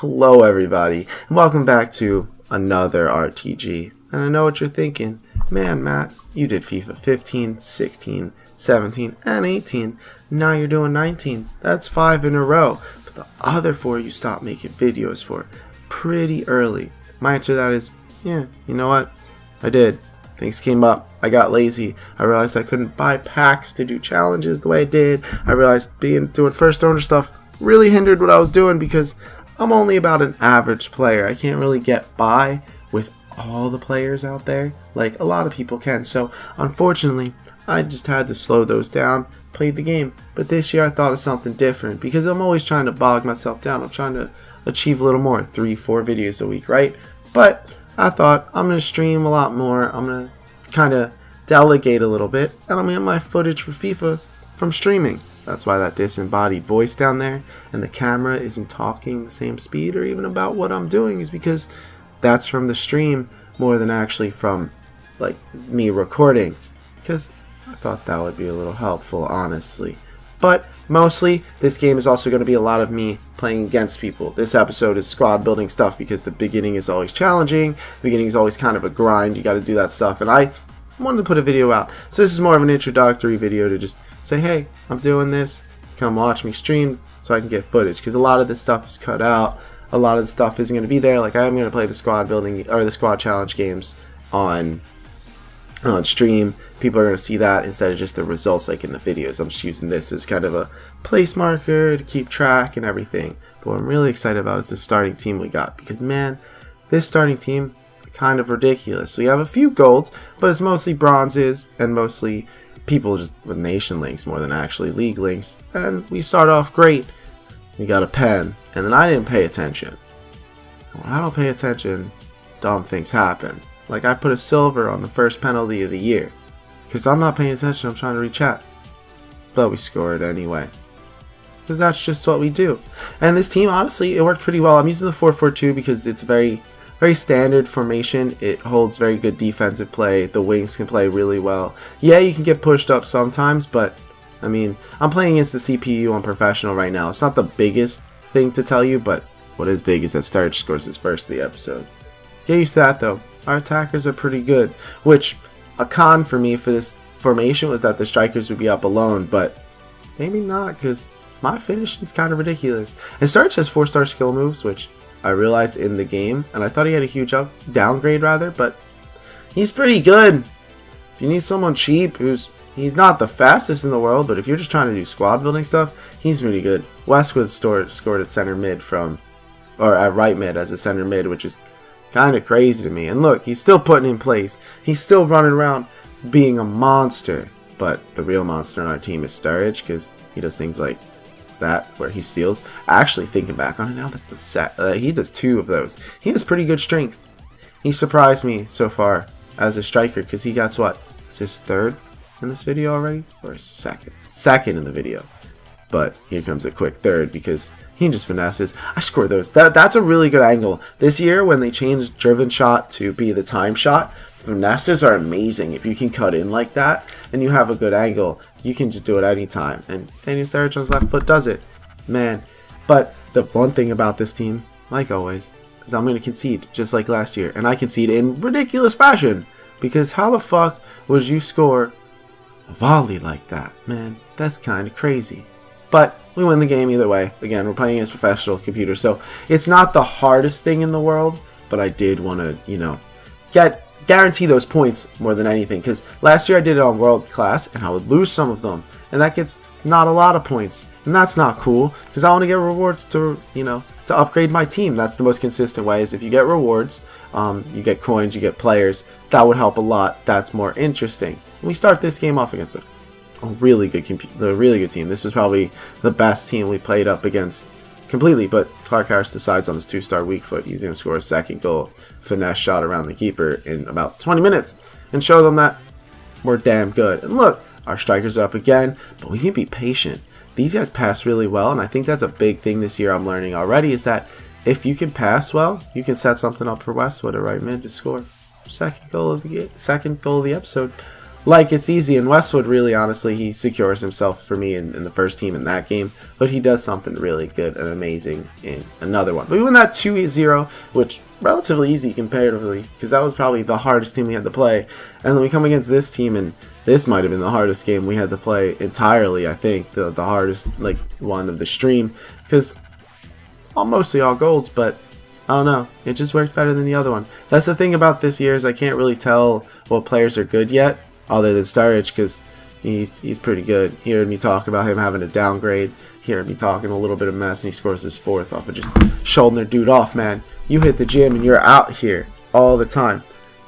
Hello everybody, and welcome back to another RTG. And I know what you're thinking, man Matt, you did FIFA 15, 16, 17, and 18. Now you're doing 19. That's 5 in a row. But the other 4 you stopped making videos for pretty early. My answer to that is, yeah, you know what? I did. Things came up. I got lazy. I realized I couldn't buy packs to do challenges the way I did. I realized doing first owner stuff really hindered what I was doing because I'm only about an average player. I can't really get by with all the players out there like a lot of people can. So unfortunately, I just had to slow those down, played the game. But this year I thought of something different because I'm always trying to bog myself down. I'm trying to achieve a little more, 3-4 videos a week, right? But I thought I'm going to stream a lot more. I'm going to kind of delegate a little bit, and I'm going to get my footage for FIFA from streaming. That's why that disembodied voice down there and the camera isn't talking the same speed or even about what I'm doing, is because that's from the stream more than actually from like me recording, because I thought that would be a little helpful, honestly. But mostly this game is also going to be a lot of me playing against people. This episode is squad building stuff because the beginning is always challenging. The beginning is always kind of a grind. You got to do that stuff, and I wanted to put a video out. So this is more of an introductory video to just say, hey, I'm doing this. Come watch me stream so I can get footage, because a lot of this stuff is cut out. A lot of the stuff isn't going to be there. Like, I am going to play the squad building or the squad challenge games on stream. People are going to see that instead of just the results like in the videos. I'm just using this as kind of a place marker to keep track and everything. But what I'm really excited about is the starting team we got, because man, this starting team kind of ridiculous. We have a few golds, but it's mostly bronzes and mostly people just with nation links more than actually league links. And we start off great. We got a pen, and then I didn't pay attention. When I don't pay attention, dumb things happen. Like, I put a silver on the first penalty of the year because I'm not paying attention. I'm trying to reach out, but we scored anyway, because that's just what we do. And this team, honestly, it worked pretty well. I'm using the 4-4-2 because it's very standard formation. It holds very good defensive play. The wings can play really well. Yeah, you can get pushed up sometimes, but I mean, I'm playing against the CPU on professional right now. It's not the biggest thing to tell you, but what is big is that Sturridge scores his first of the episode. Get used to that though. Our attackers are pretty good, which a con for me for this formation was that the strikers would be up alone, but maybe not, because my finishing's kind of ridiculous. And Sturridge has 4-star skill moves, which I realized in the game, and I thought he had a huge downgrade rather, but he's pretty good. If you need someone cheap he's not the fastest in the world, but if you're just trying to do squad building stuff, he's really good. Westwood scored at center mid or at right mid as a center mid, which is kind of crazy to me. And look, he's still putting in place. He's still running around being a monster. But the real monster on our team is Sturridge, because he does things like that where he steals. Actually, thinking back on it now, that's the set. He does 2 of those. He has pretty good strength. He surprised me so far as a striker, because he got what? It's his 3rd in this video already, or his 2nd? 2nd in the video. But here comes a quick 3rd because he just finesses. I score those. That's a really good angle. This year, when they changed driven shot to be the time shot, finesses are amazing. If you can cut in like that and you have a good angle, you can just do it anytime. And Daniel Sturridge on his left foot does it. Man. But the one thing about this team, like always, is I'm going to concede just like last year. And I concede in ridiculous fashion. Because how the fuck would you score a volley like that? Man, that's kind of crazy. But we win the game either way. Again, we're playing against professional computers, so it's not the hardest thing in the world, but I did want to, guarantee those points more than anything, because last year I did it on world class, and I would lose some of them, and that gets not a lot of points, and that's not cool, because I want to get rewards to, to upgrade my team. That's the most consistent way, is if you get rewards, you get coins, you get players, that would help a lot. That's more interesting. And we start this game off against a really good team. This was probably the best team we played up against completely, but Clark Harris decides on his 2-star weak foot he's going to score a 2nd goal, finesse shot around the keeper in about 20 minutes and show them that we're damn good. And look, our strikers are up again, but we can be patient. These guys pass really well, and I think that's a big thing this year I'm learning already, is that if you can pass well, you can set something up for Westwood or right mid to score. Second goal of the episode. like it's easy. And Westwood, really, honestly, he secures himself for me in the first team in that game. But he does something really good and amazing in another one. But we win that 2-0, which relatively easy comparatively, because that was probably the hardest team we had to play. And then we come against this team, and this might have been the hardest game we had to play entirely. I think the hardest one of the stream, because mostly all golds, but I don't know, it just worked better than the other one. That's the thing about this year, is I can't really tell what players are good yet, other than Sturridge, because he's pretty good. He heard me talk about him having a downgrade. He heard me talking a little bit of mess, and he scores his 4th off of just shouldering their dude off, man. You hit the gym and you're out here all the time,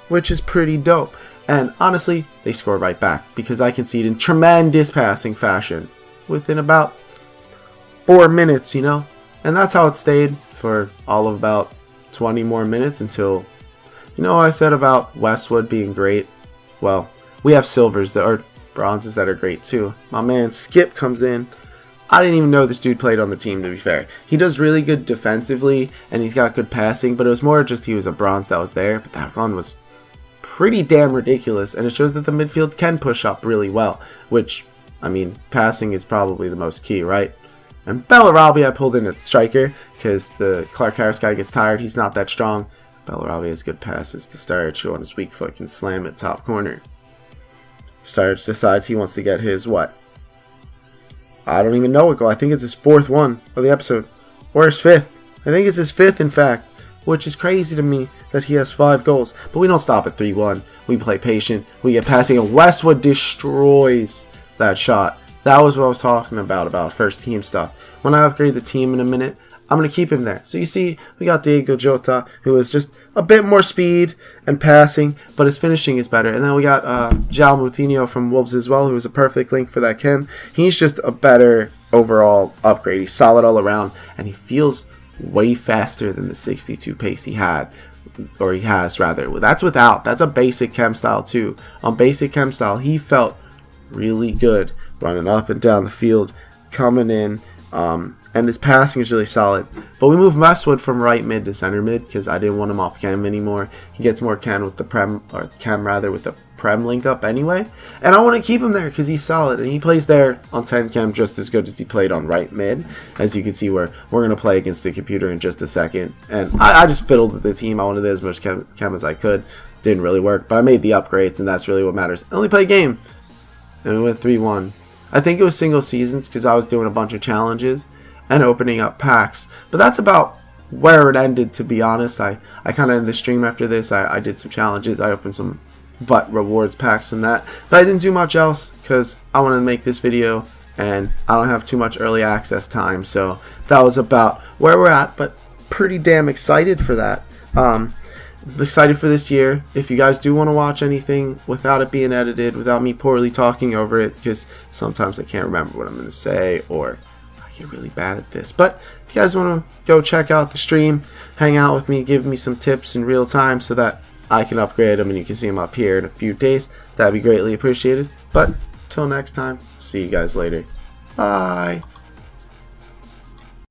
which is pretty dope. And honestly, they score right back, because I concede in tremendous passing fashion within about 4 minutes, you know? And that's how it stayed for all of about 20 more minutes until, you know, I said about Westwood being great. Well, we have silvers that are bronzes that are great too. My man Skip comes in. I didn't even know this dude played on the team, to be fair. He does really good defensively, and he's got good passing, but it was more just he was a bronze that was there. But that run was pretty damn ridiculous, and it shows that the midfield can push up really well, which, I mean, passing is probably the most key, right? And Bellarabi I pulled in at striker, because the Clark Harris guy gets tired. He's not that strong. Bellarabi has good passes to Sturridge, who on his weak foot can slam it top corner. Sturridge decides he wants to get his what? I don't even know what goal. I think it's his 4th one of the episode. Or his 5th. I think it's his 5th, in fact. Which is crazy to me that he has 5 goals. But we don't stop at 3-1. We play patient. We get passing, and Westwood destroys that shot. That was what I was talking about first team stuff. When I upgrade the team in a minute, I'm going to keep him there. So you see, we got Diego Jota, who is just a bit more speed and passing, but his finishing is better. And then we got João Moutinho from Wolves as well, who is a perfect link for that Kim. He's just a better overall upgrade. He's solid all around, and he feels way faster than the 62 pace he had. Or he has, rather. That's without. That's a basic chem style, too. On basic chem style, he felt really good running up and down the field, coming in, and his passing is really solid. But we moved Westwood from right mid to center mid, because I didn't want him off chem anymore. He gets more chem with the prem link up anyway, and I want to keep him there because he's solid, and he plays there on 10 chem just as good as he played on right mid, as you can see where we're going to play against the computer in just a second. And I just fiddled with the team. I wanted as much chem as I could. Didn't really work, but I made the upgrades, and that's really what matters. I only played a game, and we went 3-1. I think it was single seasons because I was doing a bunch of challenges and opening up packs, but that's about where it ended, to be honest. I kind of ended the stream after this. I did some challenges. I opened some rewards packs from that, but I didn't do much else because I wanted to make this video and I don't have too much early access time. So that was about where we're at, but pretty damn excited for that. Excited for this year. If you guys do want to watch anything without it being edited, without me poorly talking over it, because sometimes I can't remember what I'm going to say, or I get really bad at this. But if you guys want to go check out the stream, hang out with me, give me some tips in real time so that I can upgrade them and you can see them up here in a few days, that'd be greatly appreciated. But till next time, see you guys later. Bye.